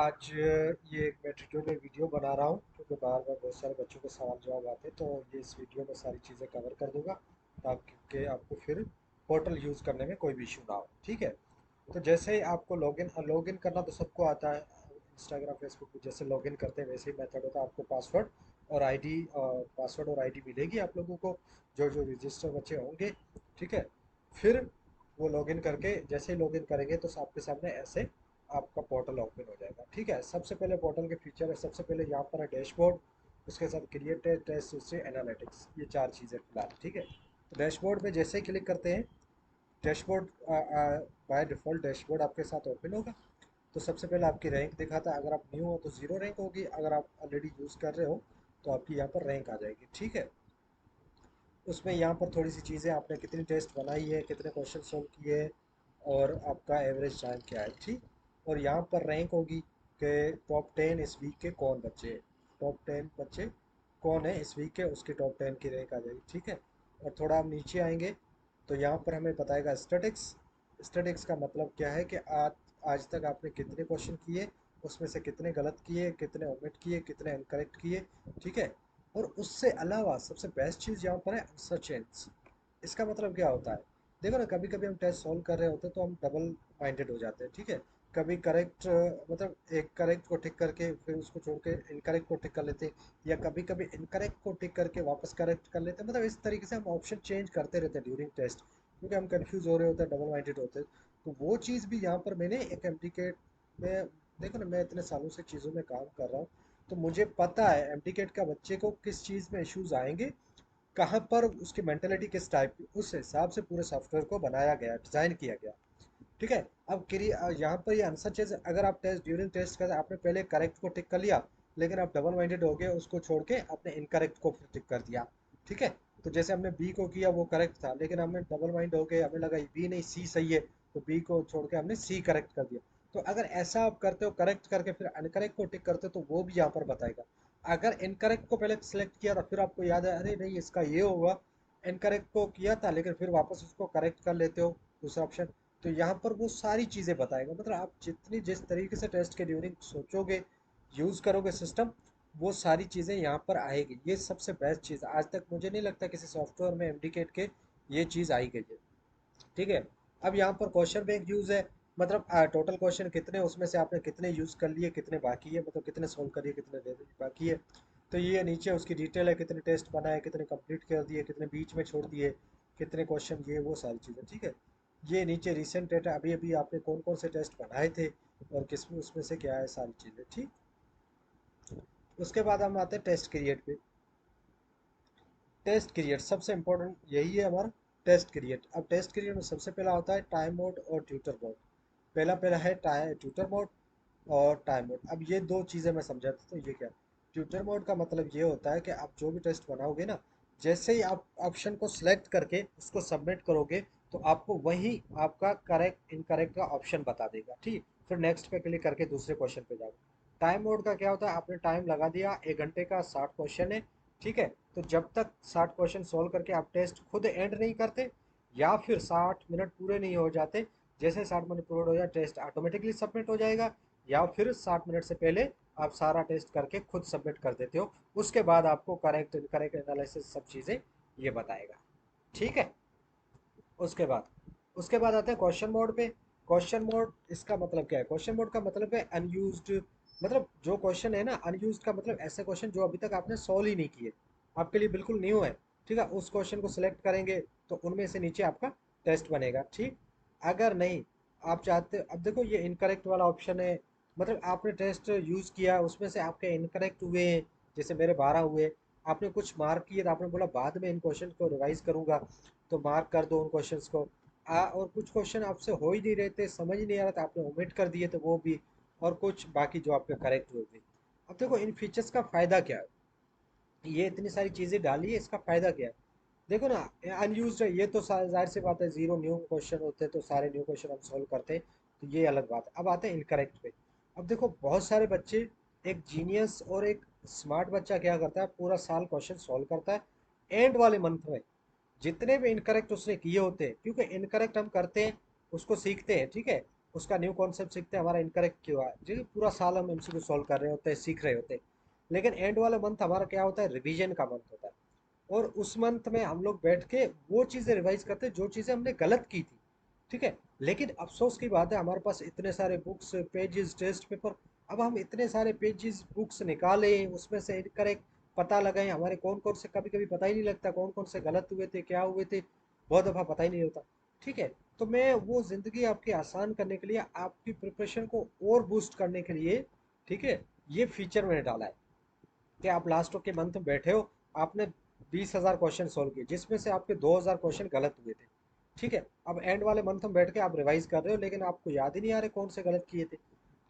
आज ये एक मैं ट्यूटोरियल वीडियो बना रहा हूँ क्योंकि बार बार बहुत सारे बच्चों के सवाल जवाब आते हैं, तो ये इस वीडियो में सारी चीज़ें कवर कर दूंगा ताकि आपको फिर पोर्टल यूज़ करने में कोई भी इशू ना हो। ठीक है, तो जैसे ही आपको लॉगिन करना तो सबको आता है। इंस्टाग्राम फेसबुक पे जैसे लॉगिन करते हैं वैसे ही मेथड होता है। आपको पासवर्ड और आईडी मिलेगी आप लोगों को, जो जो रजिस्टर बच्चे होंगे। ठीक है, फिर वो लॉगिन करके जैसे ही लॉगिन करेंगे तो आपके सामने ऐसे आपका पोर्टल ओपन हो जाएगा। ठीक है, सबसे पहले पोर्टल के फीचर है, सबसे पहले यहाँ पर है डैशबोर्ड, उसके साथ क्रिएट टेस्ट हिस्ट्री एनालिटिक्स, ये चार चीज़ें फिलहाल। ठीक है, तो डैशबोर्ड में जैसे ही क्लिक करते हैं, डैशबोर्ड बाय डिफ़ॉल्ट डैशबोर्ड आपके साथ ओपन होगा। तो सबसे पहले आपकी रैंक दिखाता है। अगर आप न्यू हो तो ज़ीरो रैंक होगी, अगर आप ऑलरेडी यूज़ कर रहे हो तो आपकी यहाँ पर रैंक आ जाएगी। ठीक है, उसमें यहाँ पर थोड़ी सी चीज़ें, आपने कितनी टेस्ट बनाई है, कितने क्वेश्चन सॉल्व किए, और आपका एवरेज टाइम क्या है। ठीक, और यहाँ पर रैंक होगी कि टॉप 10 इस वीक के कौन बच्चे हैं, टॉप 10 बच्चे कौन है इस वीक के, उसकी टॉप 10 की रैंक आ जाएगी। ठीक है, और थोड़ा हम नीचे आएंगे तो यहाँ पर हमें बताएगा स्टैटिक्स। स्टैटिक्स का मतलब क्या है कि आज तक आपने कितने क्वेश्चन किए, उसमें से कितने गलत किए, कितने ओमिट किए, कितने इनकरेक्ट किए। ठीक है, और उससे अलावा सबसे बेस्ट चीज़ यहाँ पर है आंसर चेंज। इसका मतलब क्या होता है, देखो ना, कभी कभी हम टेस्ट सॉल्व कर रहे होते हैं तो हम डबल माइंडेड हो जाते हैं। ठीक है, कभी करेक्ट मतलब एक करेक्ट को टिक करके फिर उसको छोड़ के इनकरेक्ट को टिक कर लेते हैं, या कभी कभी इनकरेक्ट को टिक करके वापस करेक्ट कर लेते हैं। मतलब इस तरीके से हम ऑप्शन चेंज करते रहते हैं ड्यूरिंग टेस्ट, क्योंकि हम कंफ्यूज हो रहे होते हैं, डबल माइंडेड होते हैं। तो वो चीज़ भी यहाँ पर मैंने एक एमडीकेट में, देखो ना, मैं इतने सालों से चीज़ों में काम कर रहा हूँ, तो मुझे पता है एमडीकेट का बच्चे को किस चीज़ में इश्यूज आएंगे, कहाँ पर उसकी मेंटेलिटी किस टाइप की, उस हिसाब से पूरे सॉफ्टवेयर को बनाया गया, डिज़ाइन किया गया। ठीक है, अब यहाँ पर ये आंसर चीज, अगर आप टेस्ट ड्यूरिंग टेस्ट कर आपने पहले करेक्ट को टिक कर लिया, लेकिन आप डबल माइंडेड हो गए, उसको छोड़ के आपने इनकरेक्ट को फिर टिक कर दिया। ठीक है, तो जैसे हमने बी को किया वो करेक्ट था, लेकिन हमने डबल माइंड हो गए, हमें लगा बी नहीं सी सही है, तो बी को छोड़ के हमने सी करेक्ट कर दिया। तो अगर ऐसा आप करते हो, करेक्ट करके फिर अनकरेक्ट को टिक करते हो, तो वो भी यहाँ पर बताएगा। अगर इनकरेक्ट को पहले सिलेक्ट किया था, फिर आपको याद है अरे नहीं इसका ये होगा, इनकरेक्ट को किया था लेकिन फिर वापस उसको करेक्ट कर लेते हो, दूसरा ऑप्शन, तो यहाँ पर वो सारी चीज़ें बताएगा। मतलब आप जितनी जिस तरीके से टेस्ट के ड्यूरिंग सोचोगे, यूज़ करोगे सिस्टम, वो सारी चीज़ें यहाँ पर आएगी। ये सबसे बेस्ट चीज़ है, आज तक मुझे नहीं लगता किसी सॉफ्टवेयर में एमडीकेट के ये चीज़ आई गई है। ठीक है, अब यहाँ पर क्वेश्चन बैंक यूज़ है, मतलब टोटल क्वेश्चन कितने, उसमें से आपने कितने यूज़ कर लिए, कितने बाकी है, मतलब कितने सोल्व करिए, कितने बाकी है। तो ये नीचे उसकी डिटेल है, कितने टेस्ट बनाए, कितने कंप्लीट कर दिए, कितने बीच में छोड़ दिए, कितने क्वेश्चन, ये वो सारी चीज़ें। ठीक है, ये नीचे रिसेंट डेटा, अभी अभी आपने कौन कौन से टेस्ट बनाए थे और किस में, उसमें से क्या है, सारी चीज़ें। ठीक, उसके बाद हम आते हैं टेस्ट क्रिएट पे। टेस्ट क्रिएट सबसे इंपॉर्टेंट यही है हमारा, टेस्ट क्रिएट। अब टेस्ट क्रिएट में सबसे पहला होता है टाइम मोड और ट्यूटर मोड। पहला पहला है ट्यूटर मोड और टाइम मोड। अब ये दो चीज़ें मैं समझाता हूँ, ये क्या है। ट्यूटर मोड का मतलब ये होता है कि आप जो भी टेस्ट बनाओगे ना, जैसे ही आप ऑप्शन को सिलेक्ट करके उसको सबमिट करोगे, तो आपको वही आपका करेक्ट इनकरेक्ट का ऑप्शन बता देगा। ठीक, फिर नेक्स्ट पे क्लिक करके दूसरे क्वेश्चन पे जाओ। टाइम मोड का क्या होता है, आपने टाइम लगा दिया, 1 घंटे का 60 क्वेश्चन है। ठीक है, तो जब तक 60 क्वेश्चन सोल्व करके आप टेस्ट खुद एंड नहीं करते, या फिर 60 मिनट पूरे नहीं हो जाते, जैसे 60 मिनट पूरे हो जाए टेस्ट ऑटोमेटिकली सबमिट हो जाएगा, या फिर 60 मिनट से पहले आप सारा टेस्ट करके खुद सबमिट कर देते हो। उसके बाद आपको करेक्ट इनकरेक्ट एनालिसिस सब चीज़ें ये बताएगा। ठीक है, उसके बाद आते हैं क्वेश्चन मोड पे। क्वेश्चन मोड इसका मतलब क्या है, क्वेश्चन मोड का मतलब है अनयूज्ड, मतलब जो क्वेश्चन है ना, अनयूज्ड का मतलब ऐसे क्वेश्चन जो अभी तक आपने सॉल्व ही नहीं किए, आपके लिए बिल्कुल न्यू है। ठीक है, उस क्वेश्चन को सिलेक्ट करेंगे तो उनमें से नीचे आपका टेस्ट बनेगा। ठीक, अगर नहीं आप चाहते, अब देखो ये इनकरेक्ट वाला ऑप्शन है, मतलब आपने टेस्ट यूज़ किया, उसमें से आपके इनकरेक्ट हुए हैं, जैसे मेरे 12 हुए, आपने कुछ मार्क किए तो आपने बोला बाद में इन क्वेश्चन को रिवाइज करूंगा, तो मार्क कर दो उन क्वेश्चंस को। और कुछ क्वेश्चन आपसे हो ही नहीं रहे थे, समझ ही नहीं आ रहा था, आपने ओमिट कर दिए तो वो भी, और कुछ बाकी जो आपके करेक्ट हुए थे। अब देखो इन फीचर्स का फ़ायदा क्या है, ये इतनी सारी चीज़ें डाली है, इसका फ़ायदा क्या है। देखो ना, अनयूज्ड है ये तो जाहिर सी बात है, जीरो न्यू क्वेश्चन होते हैं तो सारे न्यू क्वेश्चन हम सॉल्व करते हैं, तो ये अलग बात है। अब आते हैं इनकरेक्ट पे। अब देखो बहुत सारे बच्चे, एक जीनियस और एक स्मार्ट बच्चा क्या करता है, पूरा साल क्वेश्चन सॉल्व करता है, एंड वाले मंथ में जितने भी इनकरेक्ट उसने किए होते हैं, क्योंकि इनकरेक्ट हम करते हैं, उसको सीखते हैं। ठीक है, उसका न्यू कॉन्सेप्ट सीखते हैं, हमारा इनकरेक्ट क्यों है जी, पूरा साल हम एमसीक्यू सॉल्व कर रहे होते हैं, सीख रहे होते हैं। लेकिन एंड वाला मंथ हमारा क्या होता है, रिवीजन का मंथ होता है। और उस मंथ में हम लोग बैठ के वो चीज़ें रिवाइज करते हैं जो चीज़ें हमने गलत की थी। ठीक है। लेकिन अफसोस की बात है, हमारे पास इतने सारे बुक्स, पेजेस, टेस्ट पेपर, अब हम इतने सारे पेजेस बुक्स निकालें, उसमें से इनकरेक्ट पता लगाएं, हमारे कौन कौन से, कभी कभी पता ही नहीं लगता कौन कौन से गलत हुए थे, क्या हुए थे, बहुत दफ़ा पता ही नहीं होता। ठीक है। तो मैं वो ज़िंदगी आपकी आसान करने के लिए, आपकी प्रिपरेशन को और बूस्ट करने के लिए, ठीक है, ये फीचर मैंने डाला है कि आप लास्ट के मंथ में बैठे हो, आपने 20,000 क्वेश्चन सोल्व किए, जिसमें से आपके 2,000 क्वेश्चन गलत हुए थे। ठीक है। अब एंड वाले मंथ में बैठ के आप रिवाइज कर रहे हो, लेकिन आपको याद ही नहीं आ रहे कौन से गलत किए थे।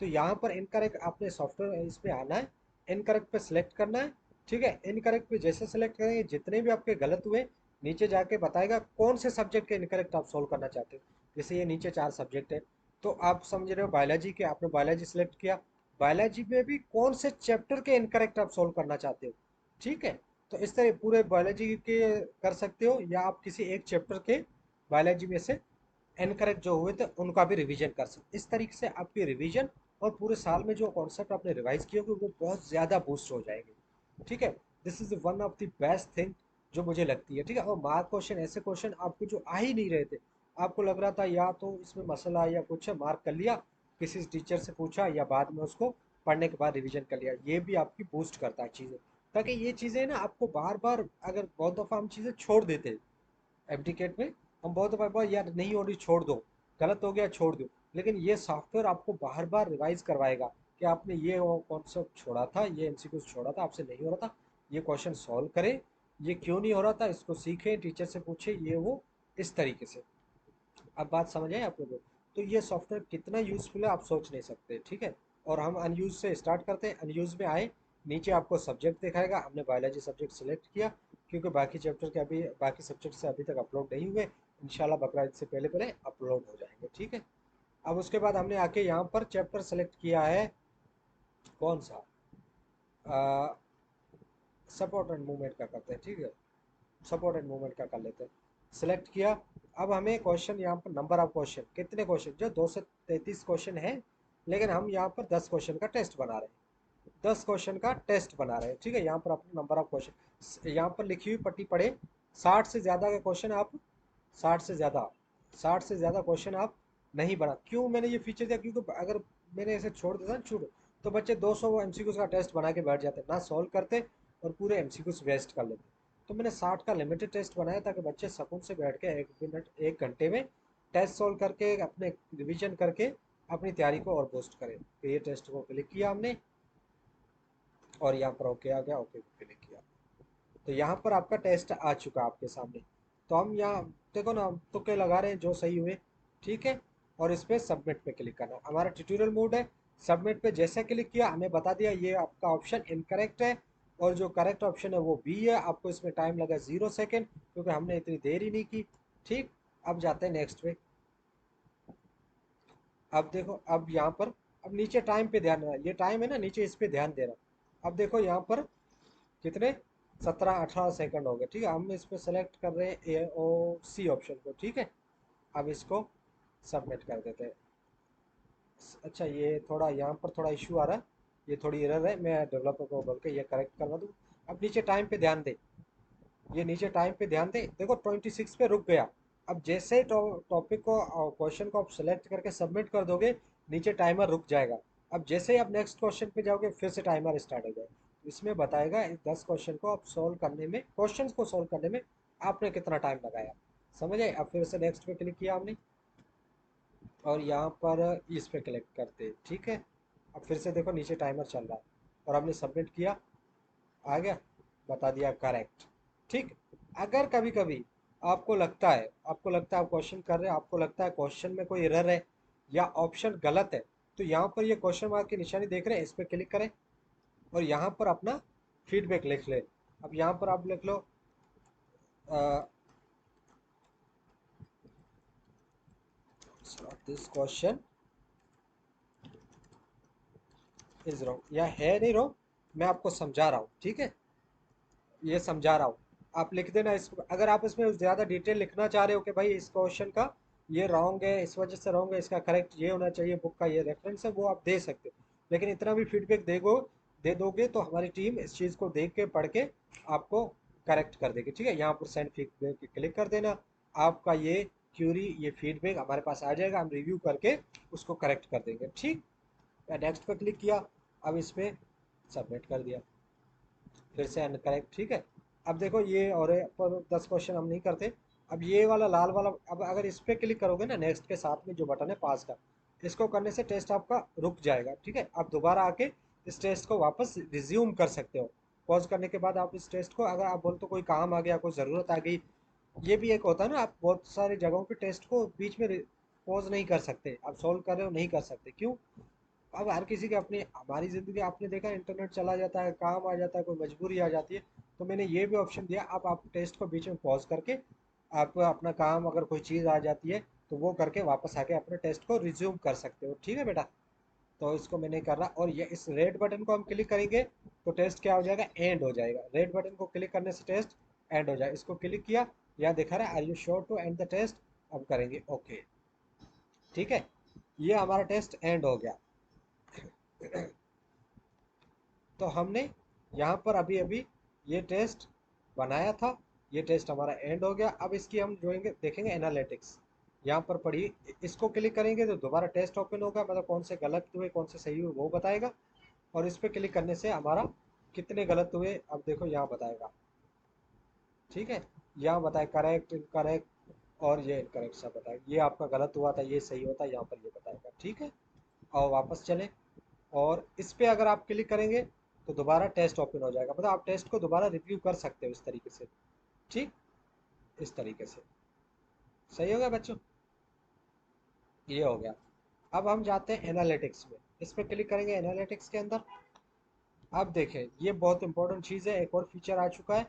तो यहाँ पर इनकरेक्ट आपने सॉफ्टवेयर इस पे आना है, इनकरेक्ट पे सिलेक्ट करना है। ठीक है। इनकरेक्ट पे जैसे सिलेक्ट करेंगे, जितने भी आपके गलत हुए, नीचे जाके बताएगा कौन से सब्जेक्ट के इनकरेक्ट आप सोल्व करना चाहते हो। जैसे ये नीचे 4 सब्जेक्ट है, तो आप समझ रहे हो बायोलॉजी के, आपने बायोलॉजी सिलेक्ट किया, बायोलॉजी में भी कौन से चैप्टर के इनकरेक्ट आप सोल्व करना चाहते हो। ठीक है। तो इस तरह पूरे बायोलॉजी के कर सकते हो, या आप किसी एक चैप्टर के बायोलॉजी में से इनकरेक्ट जो हुए थे उनका भी रिवीजन कर सकते। इस तरीके से आपकी रिवीजन और पूरे साल में जो कॉन्सेप्ट आपने रिवाइज किए होंगे वो बहुत ज़्यादा बूस्ट हो जाएंगे। ठीक है। This is one of the best thing जो मुझे लगती है। ठीक है। और मार्क क्वेश्चन, ऐसे क्वेश्चन आपको जो आ ही नहीं रहे थे, आपको लग रहा था या तो इसमें मसला या कुछ है, मार्क कर लिया, किसी टीचर से पूछा या बाद में उसको पढ़ने के बाद रिवीजन कर लिया, ये भी आपकी बूस्ट करता है चीज़ें। ताकि ये चीज़ें ना आपको बार बार, अगर बहुत दफ़ा हम चीज़ें छोड़ देते हैं एब्डिकेट में, हम बहुत दफ़ा बहुत यार नहीं हो रही, छोड़ दो, गलत हो गया छोड़ दो। लेकिन ये सॉफ्टवेयर आपको बार बार रिवाइज करवाएगा कि आपने ये कॉन्सेप्ट छोड़ा था, ये एमसीक्यू छोड़ा था, आपसे नहीं हो रहा था, ये क्वेश्चन सॉल्व करें, ये क्यों नहीं हो रहा था, इसको सीखें, टीचर से पूछे, ये वो, इस तरीके से। अब बात समझ आए आप लोगों को? तो ये सॉफ्टवेयर कितना यूज़फुल है आप सोच नहीं सकते। ठीक है। और हम अनयूज से स्टार्ट करते हैं, अनयूज में आए, नीचे आपको सब्जेक्ट दिखाएगा, हमने बायोलॉजी सब्जेक्ट सेलेक्ट किया, क्योंकि बाकी चैप्टर के अभी, बाकी सब्जेक्ट से अभी तक अपलोड नहीं हुए, इंशाल्लाह बकरा ईद से पहले पहले अपलोड हो जाएंगे। ठीक है। अब उसके बाद हमने आके यहाँ पर चैप्टर सेलेक्ट किया है, कौन सा, सपोर्ट एंड मूवमेंट का करते हैं। ठीक है। सपोर्ट एंड मूवमेंट का कर लेते हैं। सिलेक्ट किया। अब हमें क्वेश्चन यहाँ पर, नंबर ऑफ क्वेश्चन कितने क्वेश्चन, जो 233 क्वेश्चन है, लेकिन हम यहाँ पर 10 क्वेश्चन का टेस्ट बना रहे हैं, 10 क्वेश्चन का टेस्ट बना रहे हैं। ठीक है। यहाँ पर अपना नंबर ऑफ क्वेश्चन यहाँ पर लिखी हुई पट्टी पढ़े, 60 से ज़्यादा का क्वेश्चन आप, 60 से ज़्यादा, 60 से ज़्यादा क्वेश्चन आप नहीं बना। क्यों मैंने ये फीचर दिया, क्योंकि अगर मैंने ऐसे छोड़ देता ना, छूट, तो बच्चे 200 एमसीक्यूज का टेस्ट बना के बैठ जाते, ना सॉल्व करते, और पूरे एमसीक्यूज वेस्ट कर लेते। तो मैंने 60 का लिमिटेड टेस्ट बनाया ताकि बच्चे सुकून से बैठ के 1 मिनट 1 घंटे में टेस्ट सॉल्व करके, अपने रिवीजन करके अपनी तैयारी को और बूस्ट करें। तो ये टेस्ट को क्लिक किया हमने, और यहाँ पर ओके आ गया, ओके को क्लिक किया, तो यहाँ पर आपका टेस्ट आ चुका आपके सामने। तो हम यहाँ देखो ना, हम तुक्के लगा रहे हैं जो सही हुए। ठीक है। और इस पर सबमिट पे क्लिक करना, हमारा ट्यूटोरियल मोड है। सबमिट पे जैसे क्लिक किया, हमें बता दिया ये आपका ऑप्शन इनकरेक्ट है, और जो करेक्ट ऑप्शन है वो बी है। आपको इसमें टाइम लगा 0 सेकेंड, क्योंकि हमने इतनी देर ही नहीं की। ठीक। अब जाते हैं नेक्स्ट पे। अब देखो, अब यहाँ पर, अब नीचे टाइम पे ध्यान देना, ये टाइम है ना नीचे, इस पे ध्यान देना। अब देखो यहाँ पर कितने, 17-18 सेकंड हो गए। ठीक है। हम इस पर सेलेक्ट कर रहे हैं ए ओ सी ऑप्शन को। ठीक है। अब इसको सबमिट कर देते हैं। अच्छा, ये थोड़ा यहाँ पर थोड़ा इशू आ रहा है, ये थोड़ी एरर है, मैं डेवलपर को बोल के ये करेक्ट करवा दूँ। अब नीचे टाइम पे ध्यान दे, ये नीचे टाइम पे ध्यान दे, देखो 26 पे रुक गया। अब जैसे ही टॉपिक को, क्वेश्चन को आप सेलेक्ट करके सबमिट कर दोगे, नीचे टाइमर रुक जाएगा। अब जैसे ही आप नेक्स्ट क्वेश्चन पे जाओगे, फिर से टाइमर स्टार्ट हो जाएगा। इसमें बताएगा इस 10 क्वेश्चन को आप सोल्व करने में, क्वेश्चन को सोल्व करने में आपने कितना टाइम लगाया। समझ आए? अब फिर से नेक्स्ट पे क्लिक किया हमने, और यहाँ पर इस पे क्लिक करते हैं। ठीक है। अब फिर से देखो नीचे टाइमर चल रहा है, और हमने सबमिट किया, आ गया, बता दिया करेक्ट। ठीक। अगर कभी कभी आपको लगता है आप क्वेश्चन कर रहे हैं, आपको लगता है क्वेश्चन में कोई एरर है या ऑप्शन गलत है, तो यहाँ पर ये क्वेश्चन मार्क की निशानी देख रहे हैं, इस पर क्लिक करें, और यहाँ पर अपना फीडबैक लिख ले। अब यहाँ पर आप लिख लो दिस क्वेश्चन इज रॉन्ग, या है नहीं रॉन्ग, मैं आपको समझा रहा हूँ। ठीक है। ये समझा रहा हूँ, आप लिख देना। इस, अगर आप इसमें ज़्यादा डिटेल लिखना चाह रहे हो कि भाई इस क्वेश्चन का ये रॉन्ग है, इस वजह से रॉन्ग है, इसका करेक्ट ये होना चाहिए, बुक का ये रेफरेंस है, वो आप दे सकते हो। लेकिन इतना भी फीडबैक दे दोगे तो हमारी टीम इस चीज़ को देख के पढ़ के आपको करेक्ट कर देगी। ठीक है, यहाँ पर सेंड फीडबैक पे क्लिक कर देना। आपका ये क्यूरी, ये फीडबैक हमारे पास आ जाएगा, हम रिव्यू करके उसको करेक्ट कर देंगे। ठीक, नेक्स्ट पे क्लिक किया, अब इस पे सबमिट कर दिया, फिर से अनकरेक्ट। ठीक है, अब देखो ये और है, पर 10 क्वेश्चन हम नहीं करते। अब ये वाला लाल वाला, अब अगर इस पे क्लिक करोगे ना, नेक्स्ट के साथ में जो बटन है पास का, इसको करने से टेस्ट आपका रुक जाएगा। ठीक है, आप दोबारा आके इस टेस्ट को वापस रिज्यूम कर सकते हो। पॉज करने के बाद आप इस टेस्ट को, अगर आप बोल तो कोई काम आ गया, कोई ज़रूरत आ गई, ये भी एक होता है ना, आप बहुत सारी जगहों पे टेस्ट को बीच में पॉज नहीं कर सकते, आप सॉल्व कर रहे हो नहीं कर सकते, क्यों? अब हर किसी के अपनी, हमारी ज़िंदगी आपने देखा, इंटरनेट चला जाता है, काम आ जाता है, कोई मजबूरी आ जाती है। तो मैंने ये भी ऑप्शन दिया, आप टेस्ट को बीच में पॉज करके, आप अपना काम, अगर कोई चीज़ आ जाती है तो वो करके वापस आके अपने टेस्ट को रिज्यूम कर सकते हो। ठीक है बेटा, तो इसको मैं नहीं कर रहा, और ये इस रेड बटन को हम क्लिक करेंगे तो टेस्ट क्या हो जाएगा, एंड हो जाएगा। रेड बटन को क्लिक करने से टेस्ट एंड हो जाएगा। इसको क्लिक किया, यहाँ दिखा रहा है are you sure to end the test, अब करेंगे ओके। ठीक है, ये हमारा टेस्ट एंड हो गया। तो हमने यहाँ पर अभी अभी ये टेस्ट बनाया था, ये टेस्ट हमारा एंड हो गया। अब इसकी हम जोएंगे, देखेंगे एनालिटिक्स, यहाँ पर पढ़िए, इसको क्लिक करेंगे तो दोबारा टेस्ट ओपन होगा, मतलब कौन से गलत हुए कौन से सही हुए वो बताएगा। और इस पर क्लिक करने से हमारा कितने गलत हुए, अब देखो यहाँ बताएगा। ठीक है, यहाँ बताए करेक्ट, इनकरेक्ट, और ये इनकरेक्ट सब बताएगा। ये आपका गलत हुआ था, ये सही होता, यहाँ पर ये बताएगा। ठीक है, और वापस चले, और इस पे अगर आप क्लिक करेंगे तो दोबारा टेस्ट ओपन हो जाएगा, मतलब आप टेस्ट को दोबारा रिव्यू कर सकते हो इस तरीके से। ठीक, इस तरीके से सही हो गया बच्चों, ये हो गया। अब हम जाते हैं एनालिटिक्स में, इस पे क्लिक करेंगे एनालिटिक्स के अंदर। अब देखें, ये बहुत इंपॉर्टेंट चीज़ है, एक और फीचर आ चुका है।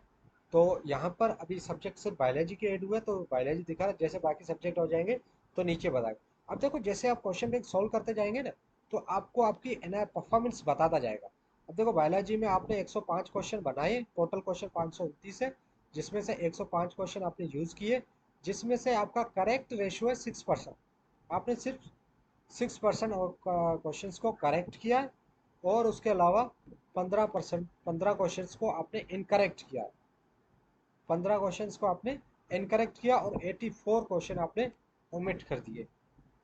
तो यहाँ पर अभी सब्जेक्ट से बायोलॉजी के ऐड हुए, तो बायोलॉजी दिखा रहा है, जैसे बाकी सब्जेक्ट हो जाएंगे तो नीचे बताएगा। अब देखो, जैसे आप क्वेश्चन बैंक सॉल्व करते जाएंगे ना, तो आपको आपकी परफॉर्मेंस बताता जाएगा। अब देखो, बायोलॉजी में आपने 105 क्वेश्चन बनाए, टोटल क्वेश्चन 529 है, जिसमें से 105 क्वेश्चन आपने यूज़ किए, जिसमें से आपका करेक्ट रेशियो है 6%। आपने सिर्फ 6% क्वेश्चंस को करेक्ट किया है, और उसके अलावा 15 क्वेश्चंस को आपने इनकरेक्ट किया है। 15 क्वेश्चंस को आपने इनकरेक्ट किया, और 84 क्वेश्चन आपने ओमिट कर दिए।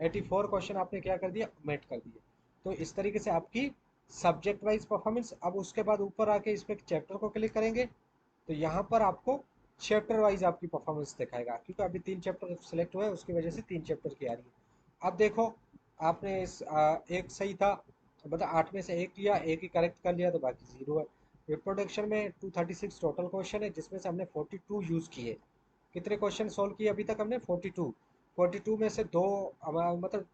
84 क्वेश्चन आपने क्या कर दिया, ओमिट कर दिए। तो इस तरीके से आपकी सब्जेक्ट वाइज परफॉर्मेंस। अब उसके बाद ऊपर आके इस पर चैप्टर को क्लिक करेंगे, तो यहाँ पर आपको चैप्टर वाइज आपकी परफॉर्मेंस दिखाएगा, क्योंकि अभी 3 चैप्टर सेलेक्ट हुए हैं, उसकी वजह से 3 चैप्टर की आ रही है। अब देखो, आपने एक सही था, मतलब 8 में से एक लिया, एक ही करेक्ट कर लिया, तो बाकी 0 है। रिप्रोडक्शन में 236 टोटल क्वेश्चन है, जिसमें से हमने 42 यूज़ किए। कितने क्वेश्चन सॉल्व किए अभी तक हमने, 42। 42 में से दो मतलब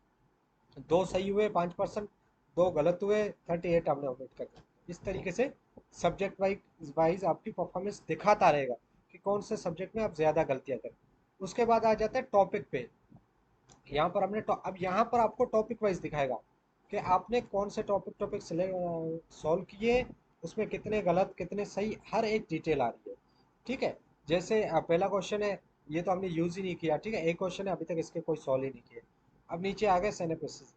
दो सही हुए 5%, दो गलत हुए 38 हमने ओमिट कर दिया। इस तरीके से सब्जेक्ट वाइज आपकी परफॉर्मेंस दिखाता रहेगा कि कौन से सब्जेक्ट में आप ज़्यादा गलतियाँ करें। उसके बाद आ जाते हैं टॉपिक पे। यहाँ पर हमने अब यहाँ पर आपको टॉपिक वाइज दिखाएगा कि आपने कौन से टॉपिक सॉल्व किए, उसमें कितने गलत कितने सही, हर एक डिटेल आ रही है। ठीक है, जैसे पहला क्वेश्चन है, ये तो हमने यूज़ ही नहीं किया। ठीक है, एक क्वेश्चन है, अभी तक इसके कोई सॉल्व ही नहीं किए। अब नीचे आ गए सिनेप्सिस,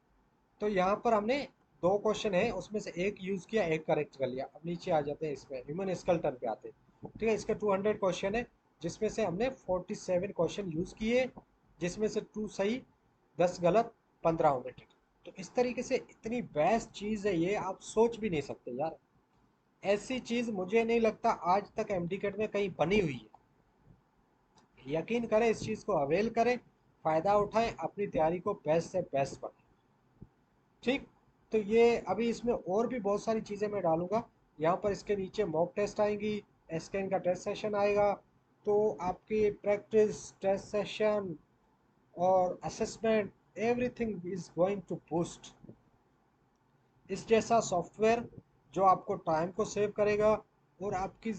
तो यहाँ पर हमने दो क्वेश्चन है, उसमें से एक यूज़ किया, एक करेक्ट कर लिया। अब नीचे आ जाते हैं, इसमें ह्यूमन स्केलेटन पे आते हैं। ठीक है, इसके 200 क्वेश्चन है, जिसमें से हमने 47 क्वेश्चन यूज़ किए, जिसमें से 2 सही 10 गलत 15 ओमिटेड। तो इस तरीके से इतनी बेस्ट चीज़ है ये, आप सोच भी नहीं सकते यार। ऐसी चीज़ मुझे नहीं लगता आज तक एमडीकेट में कहीं बनी हुई है। यकीन करें, इस चीज़ को अवेल करें, फ़ायदा उठाएं, अपनी तैयारी को बेस्ट से बेस्ट बनाएं। ठीक, तो ये अभी इसमें और भी बहुत सारी चीज़ें मैं डालूंगा। यहाँ पर इसके नीचे मॉक टेस्ट आएंगी, स्कैन का टेस्ट सेशन आएगा, तो आपकी प्रैक्टिस टेस्ट सेशन और assessment, everything is going to boost. इस जैसा सॉफ्टवेयर जो आपको टाइम को सेव करेगा, और आपकी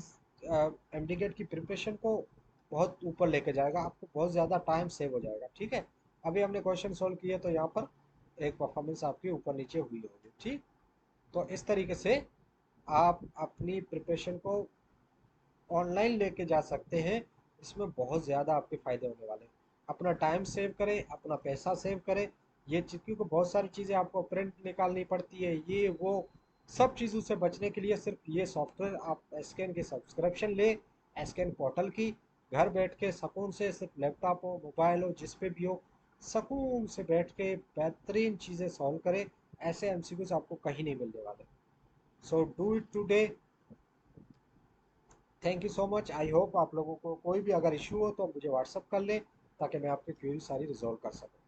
एमडीगेट की प्रिपरेशन को बहुत ऊपर लेके जाएगा, आपको बहुत ज़्यादा टाइम सेव हो जाएगा। ठीक है, अभी हमने क्वेश्चन सॉल्व किए, तो यहाँ पर एक परफॉर्मेंस आपकी ऊपर नीचे हुई होगी। ठीक, तो इस तरीके से आप अपनी प्रिपरेशन को ऑनलाइन लेके जा सकते हैं, इसमें बहुत ज़्यादा आपके फ़ायदे होने वाले हैं। अपना टाइम सेव करें, अपना पैसा सेव करें। ये क्योंकि बहुत सारी चीज़ें आपको प्रिंट निकालनी पड़ती है, ये वो सब चीज़ों से बचने के लिए सिर्फ ये सॉफ्टवेयर आप एसकेन की सब्सक्रिप्शन ले, एसकेन पोर्टल की। घर बैठ के सुकून से, सिर्फ लैपटॉप हो मोबाइल हो जिस पे भी हो, सुकून से बैठ के बेहतरीन चीज़ें सॉल्व करें। ऐसे एमसीक्यूज आपको कहीं नहीं मिलने वाले। So do it today. Thank you so much. I hope आप लोगों को कोई भी अगर इशू हो तो मुझे व्हाट्सअप कर लें, ताकि मैं आपकी क्वेरी सारी रिजॉल्व कर सकूँ।